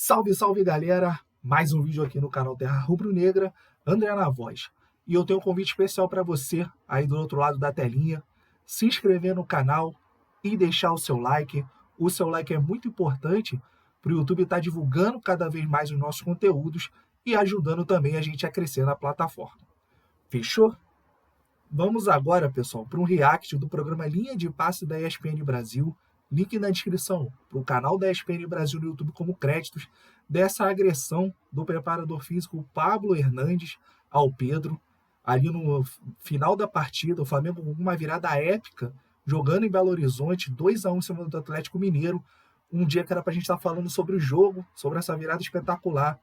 Salve, salve galera! Mais um vídeo aqui no canal Terra Rubro-Negra, André na voz. E eu tenho um convite especial para você, aí do outro lado da telinha, se inscrever no canal e deixar o seu like. O seu like é muito importante para o YouTube estar divulgando cada vez mais os nossos conteúdos e ajudando também a gente a crescer na plataforma. Fechou? Vamos agora, pessoal, para um react do programa Linha de Passe da ESPN Brasil. Link na descrição para o canal da ESPN Brasil no YouTube como créditos dessa agressão do preparador físico Pablo Hernandes ao Pedro. Ali no final da partida, o Flamengo com uma virada épica, jogando em Belo Horizonte, 2-1 em cima do Atlético Mineiro. Um dia que era para a gente estar falando sobre o jogo, sobre essa virada espetacular.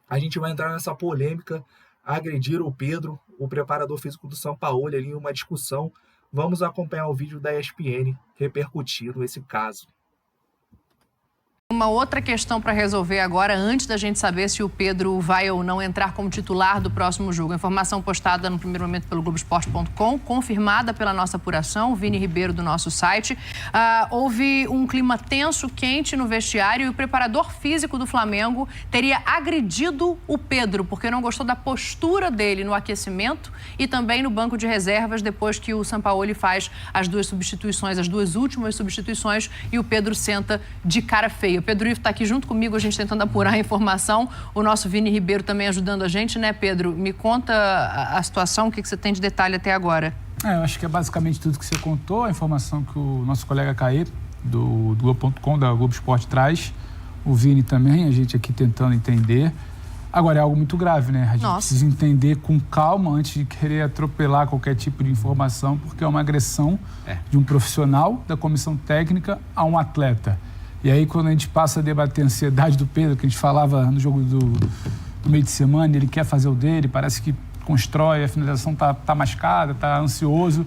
A gente vai entrar nessa polêmica, agredir o Pedro, o preparador físico do Sampaoli, ali em uma discussão. Vamos acompanhar o vídeo da ESPN repercutindo esse caso. Uma outra questão para resolver agora, antes da gente saber se o Pedro vai ou não entrar como titular do próximo jogo. A informação postada no primeiro momento pelo Globoesporte.com, confirmada pela nossa apuração, Vini Ribeiro do nosso site. Houve um clima tenso, quente no vestiário e o preparador físico do Flamengo teria agredido o Pedro, porque não gostou da postura dele no aquecimento e também no banco de reservas, depois que o Sampaoli faz as duas substituições, as duas últimas substituições, e o Pedro senta de cara feia. O Pedro Ivo está aqui junto comigo, a gente tentando apurar a informação. O nosso Vini Ribeiro também ajudando a gente, né, Pedro? Me conta a situação, o que você tem de detalhe até agora. Eu acho que é basicamente tudo que você contou, a informação que o nosso colega Caê, do Globo.com, da Globo Esporte, traz. O Vini também, a gente aqui tentando entender. Agora, é algo muito grave, né? A gente precisa entender com calma antes de querer atropelar qualquer tipo de informação, porque é uma agressão de um profissional da comissão técnica a um atleta. E aí, quando a gente passa a debater a ansiedade do Pedro, que a gente falava no jogo do meio de semana, ele quer fazer o dele, parece que constrói, a finalização tá mascada, tá ansioso,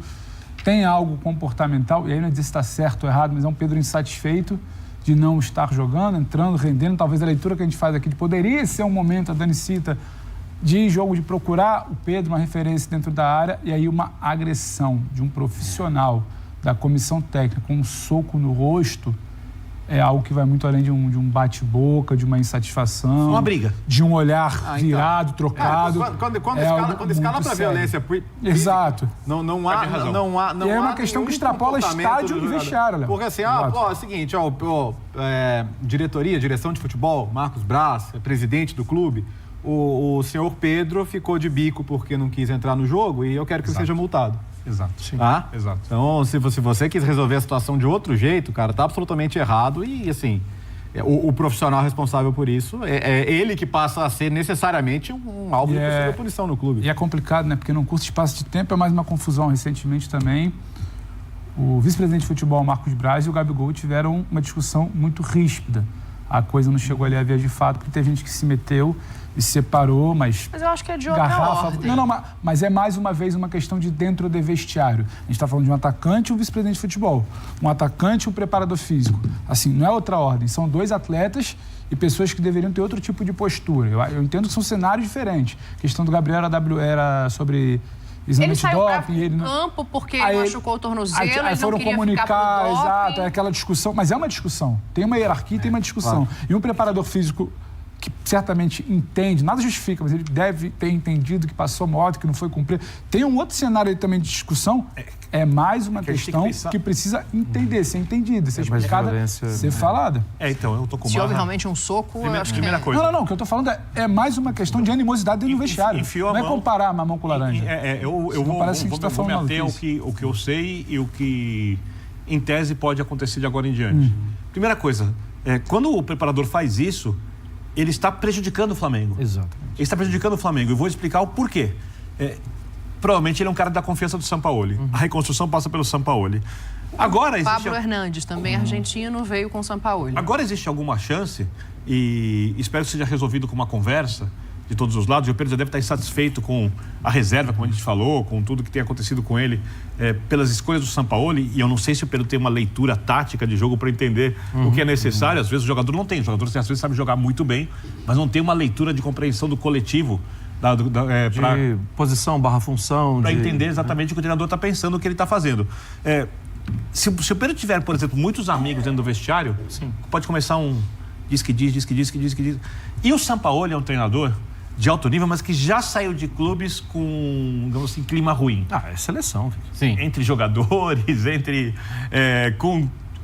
tem algo comportamental, e aí não é dizer se está certo ou errado, mas é um Pedro insatisfeito de não estar jogando, entrando, rendendo. Talvez a leitura que a gente faz aqui de poderia ser um momento, a Dani cita, de jogo de procurar o Pedro, uma referência dentro da área, e aí uma agressão de um profissional da comissão técnica com um soco no rosto, é algo que vai muito além de um bate-boca, de uma insatisfação. Uma briga. De um olhar virado, trocado. Quando escala para violência. Exato. Não há. E é uma questão que extrapola estádio e vestiário, Léo. Porque assim, é o seguinte, direção de futebol, Marcos Braz, presidente do clube, o senhor Pedro ficou de bico porque não quis entrar no jogo e eu quero que ele seja multado. Exato. Exato. Então, se você quis resolver a situação de outro jeito, cara, tá absolutamente errado e, assim, o profissional responsável por isso é ele que passa a ser necessariamente um alvo de possível punição no clube. E é complicado, né? Porque num curto espaço de tempo é mais uma confusão. Recentemente também, o vice-presidente de futebol, Marcos Braz, e o Gabigol tiveram uma discussão muito ríspida. A coisa não chegou ali a via de fato, porque teve gente que se meteu e se separou, mas eu acho que é de outra ordem. Mas é mais uma vez uma questão de dentro do vestiário. A gente está falando de um atacante e um vice-presidente de futebol. Um atacante e um preparador físico. Assim, não é outra ordem. São dois atletas e pessoas que deveriam ter outro tipo de postura. Eu entendo que são cenários diferentes. A questão do Gabriel era sobre exame de doping. Ele saiu campo porque ele machucou o tornozelo, aí foram comunicar, exato, é aquela discussão. Mas é uma discussão. Tem uma hierarquia, tem uma discussão. Claro. E um preparador físico que certamente entende, nada justifica, mas ele deve ter entendido que passou moto, que não foi cumprido. Tem um outro cenário aí também de discussão, é mais uma questão que precisa entender, ser entendida, ser explicada, ser falada. Então, eu tô com se houve realmente um soco, eu acho primeira coisa. Não, o que eu tô falando é mais uma questão de animosidade dentro do vestiário. Não é comparar mamão com laranja. Eu vou me ater ao que eu sei e o que, em tese, pode acontecer de agora em diante. Primeira coisa, quando o preparador faz isso, ele está prejudicando o Flamengo. Exatamente. Ele está prejudicando o Flamengo. Eu vou explicar o porquê. Provavelmente ele é um cara da confiança do Sampaoli. A reconstrução passa pelo Sampaoli. Agora existe... Pablo Hernandes, também argentino, veio com o Sampaoli. Agora existe alguma chance, e espero que seja resolvido com uma conversa de todos os lados, e o Pedro já deve estar insatisfeito com a reserva, como a gente falou, com tudo que tem acontecido com ele, pelas escolhas do Sampaoli, e eu não sei se o Pedro tem uma leitura tática de jogo para entender o que é necessário. Às vezes o jogador não tem, o jogador às vezes sabe jogar muito bem, mas não tem uma leitura de compreensão do coletivo, de posição / função. Para entender exatamente o que o treinador está pensando, o que ele está fazendo. Se o Pedro tiver, por exemplo, muitos amigos dentro do vestiário, pode começar diz que diz. E o Sampaoli é um treinador de alto nível, mas que já saiu de clubes com, digamos assim, clima ruim. É seleção. Sim. Entre jogadores,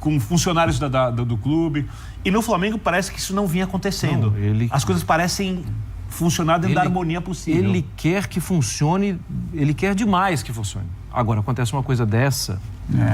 com funcionários do clube. E no Flamengo parece que isso não vinha acontecendo. As coisas parecem funcionar dentro da harmonia possível. Ele quer que funcione, ele quer demais que funcione. Agora, acontece uma coisa dessa...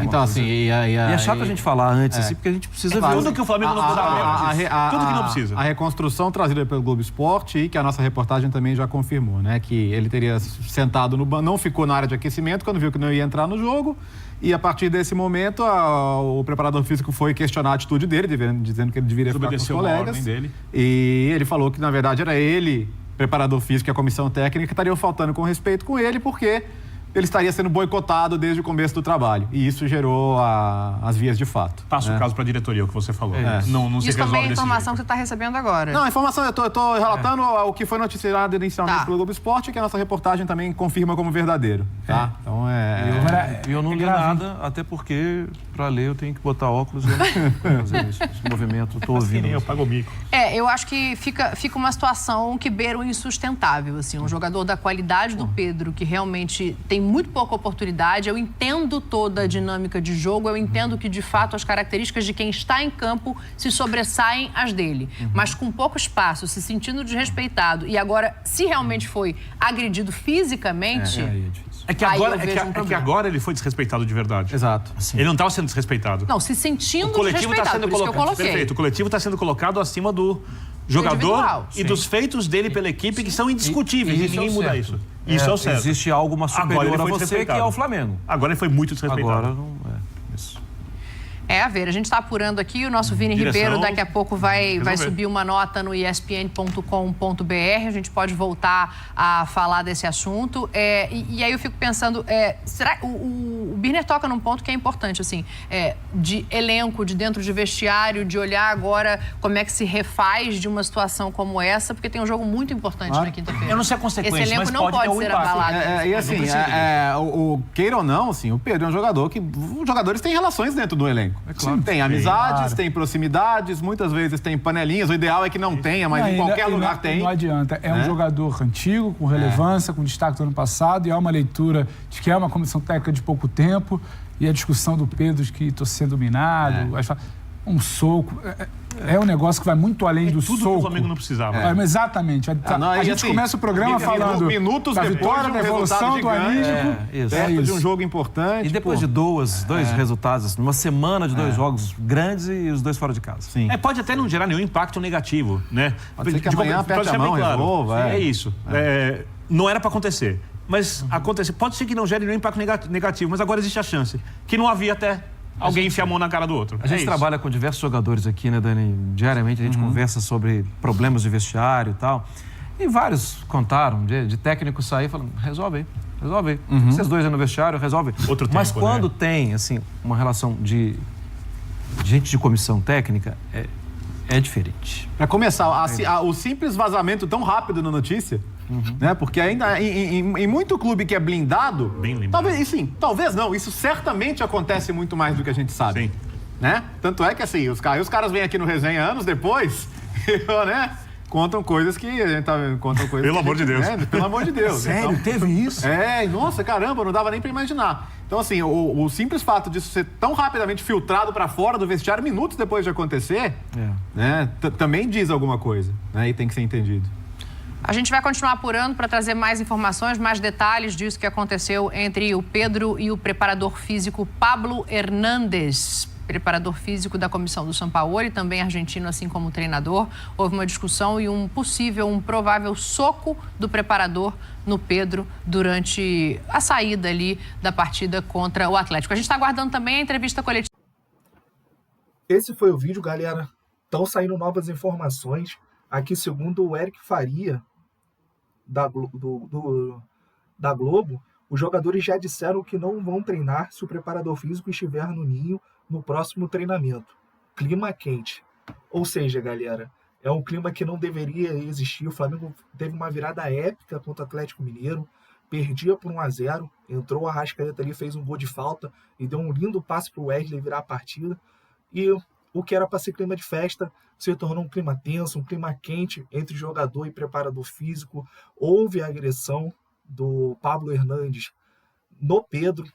Então, assim... E é chato a gente falar antes, assim, porque a gente precisa ver... Tudo que o Flamengo não precisa. Tudo que não precisa. A reconstrução trazida pelo Globo Esporte e que a nossa reportagem também já confirmou, né? Que ele teria sentado no banco, não ficou na área de aquecimento quando viu que não ia entrar no jogo. E a partir desse momento, o preparador físico foi questionar a atitude dele, dizendo que ele deveria ficar com os colegas. Dele. E ele falou que, na verdade, era ele, preparador físico e a comissão técnica, que estariam faltando com respeito com ele, porque ele estaria sendo boicotado desde o começo do trabalho. E isso gerou as vias de fato. Passa o caso para a diretoria, o que você falou. Não se isso resolve também é a desse informação jeito. que você está recebendo agora. Não, a informação, eu tô relatando o que foi noticiado inicialmente pelo Globo Esporte, que a nossa reportagem também confirma como verdadeiro, tá? Então Eu não li nada, até porque para ler eu tenho que botar óculos e eu não fazer esse movimento, estou ouvindo. Eu pago o mico. Eu acho que fica uma situação que beira o insustentável, assim, um jogador da qualidade do Pedro, que realmente tem muito pouca oportunidade. Eu entendo toda a dinâmica de jogo, eu entendo que, de fato, as características de quem está em campo se sobressaem às dele. Mas com pouco espaço, se sentindo desrespeitado e agora, se realmente foi agredido fisicamente... É que agora ele foi desrespeitado de verdade. Exato. Ele não estava sendo desrespeitado. Não, se sentindo O coletivo está desrespeitado, sendo por isso que eu colocado. coloquei. Perfeito. O coletivo está sendo colocado acima do jogador individual. e dos feitos dele pela equipe, que são indiscutíveis. E ninguém muda isso. Isso é o certo. Existe algo mais superior a você, que é o Flamengo. Agora ele foi muito desrespeitado. Agora não isso. A ver, a gente está apurando aqui, o nosso Vini Direção, Ribeiro daqui a pouco vai subir uma nota no espn.com.br, a gente pode voltar a falar desse assunto. E aí eu fico pensando, será o Birner toca num ponto que é importante, assim, de elenco, de dentro de vestiário, de olhar agora como é que se refaz de uma situação como essa, porque tem um jogo muito importante na quinta-feira. Eu não sei a consequência, esse elenco mas não pode ser abalado. E assim, queira ou não, assim, o Pedro é um jogador que... Os jogadores têm relações dentro do elenco. Claro. Tem amizades, tem proximidades, muitas vezes tem panelinhas. O ideal é que não tenha, mas em qualquer lugar tem. Não adianta. É um jogador antigo, com relevância, com destaque do ano passado, e há uma leitura de que é uma comissão técnica de pouco tempo, e a discussão do Pedro de que estou sendo dominado, um soco. É um negócio que vai muito além do tudo soco. Que o Flamengo não precisava. Exatamente. A gente começa o programa falando minutos da depois vitória, de um da evolução do anímico. Perto de um jogo importante. E depois de dois resultados, numa semana de dois jogos grandes e os dois fora de casa. Sim. Pode até não gerar nenhum impacto negativo, né? Pode ser que amanhã aperte a mão, resolva. É isso. Não era para acontecer. Mas acontece. Pode ser que não gere nenhum impacto negativo, mas agora existe a chance. Que não havia até alguém enfiar a mão na cara do outro. A gente trabalha com diversos jogadores aqui, né, Dani? Diariamente a gente conversa sobre problemas de vestiário e tal. E vários contaram de técnico sair falando, resolve aí. Vocês dois aí no vestiário, resolve. Mas quando tem, assim, uma relação de gente de comissão técnica, é diferente. Para começar, o simples vazamento tão rápido na notícia, né? Porque ainda em muito clube que é blindado, bem lembrado. Talvez não, isso certamente acontece muito mais do que a gente sabe. Sim. Né? Tanto é que assim, os caras vêm aqui no Resenha anos depois, né? Contam coisas que a gente tá vendo, Pelo amor de Deus. Pelo amor de Deus. Sério? Então, teve isso? Nossa, caramba, não dava nem para imaginar. Então, assim, o simples fato disso ser tão rapidamente filtrado para fora do vestiário, minutos depois de acontecer, né, também diz alguma coisa, né, e tem que ser entendido. A gente vai continuar apurando para trazer mais informações, mais detalhes disso que aconteceu entre o Pedro e o preparador físico Pablo Hernández, preparador físico da comissão do Sampaoli, também argentino, assim como o treinador. Houve uma discussão e um provável soco do preparador no Pedro durante a saída ali da partida contra o Atlético. A gente está aguardando também a entrevista coletiva. Esse foi o vídeo, galera. Estão saindo novas informações. Aqui, segundo o Eric Faria, da Globo, os jogadores já disseram que não vão treinar se o preparador físico estiver no ninho no próximo treinamento. Clima quente. Ou seja, galera, é um clima que não deveria existir. O Flamengo teve uma virada épica contra o Atlético Mineiro, perdia por 1-0, entrou a Arrascaeta ali, fez um gol de falta e deu um lindo passe para o Wesley virar a partida. E o que era para ser clima de festa se tornou um clima tenso, um clima quente entre jogador e preparador físico. Houve a agressão do Pablo Hernandes no Pedro.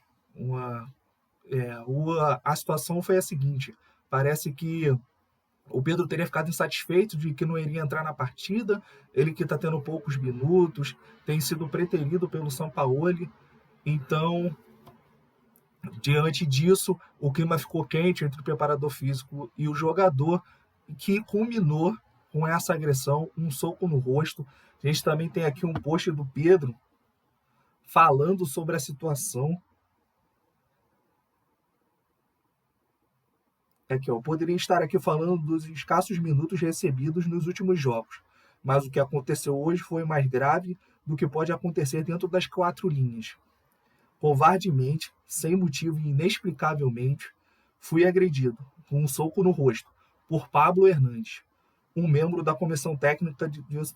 A situação foi a seguinte: parece que o Pedro teria ficado insatisfeito de que não iria entrar na partida, ele que está tendo poucos minutos, tem sido preterido pelo Sampaoli. Então, diante disso, o clima ficou quente entre o preparador físico e o jogador, que culminou com essa agressão, um soco no rosto. A gente também tem aqui um post do Pedro falando sobre a situação. Aqui, eu poderia estar aqui falando dos escassos minutos recebidos nos últimos jogos, mas o que aconteceu hoje foi mais grave do que pode acontecer dentro das 4 linhas. Covardemente, sem motivo e inexplicavelmente, fui agredido com um soco no rosto por Pablo Hernandes, um membro da comissão técnica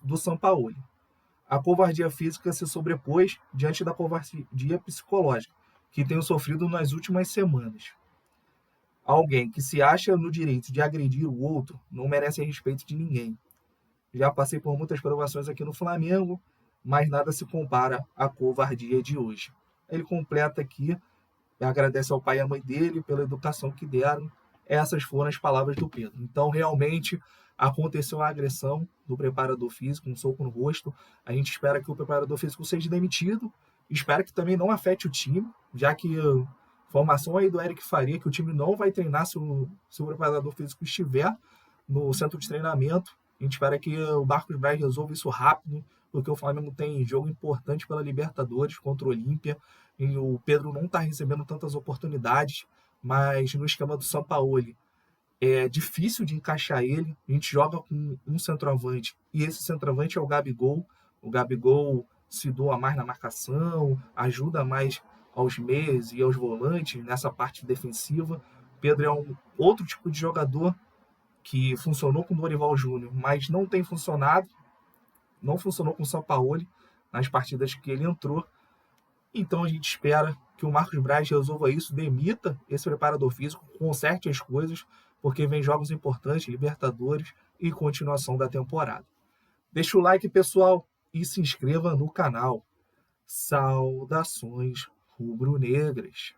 do Sampaoli. A covardia física se sobrepôs diante da covardia psicológica que tenho sofrido nas últimas semanas. Alguém que se acha no direito de agredir o outro não merece respeito de ninguém. Já passei por muitas provações aqui no Flamengo, mas nada se compara à covardia de hoje. Ele completa aqui, agradece ao pai e à mãe dele pela educação que deram. Essas foram as palavras do Pedro. Então, realmente, aconteceu a agressão do preparador físico, um soco no rosto. A gente espera que o preparador físico seja demitido. Espero que também não afete o time, já que informação aí do Eric Faria que o time não vai treinar se o preparador físico estiver no centro de treinamento. A gente espera que o Marcos Braz resolva isso rápido, porque o Flamengo tem jogo importante pela Libertadores contra o Olímpia. E o Pedro não está recebendo tantas oportunidades, mas no esquema do Sampaoli é difícil de encaixar ele. A gente joga com um centroavante, e esse centroavante é o Gabigol. O Gabigol se doa mais na marcação, ajuda mais aos meias e aos volantes nessa parte defensiva. Pedro é um outro tipo de jogador que funcionou com o Dorival Júnior, mas não tem funcionado, não funcionou com o Sampaoli nas partidas que ele entrou. Então a gente espera que o Marcos Braz resolva isso, demita esse preparador físico, conserte as coisas, porque vem jogos importantes, Libertadores e continuação da temporada. Deixa o like, pessoal, e se inscreva no canal. Saudações rubro-negras.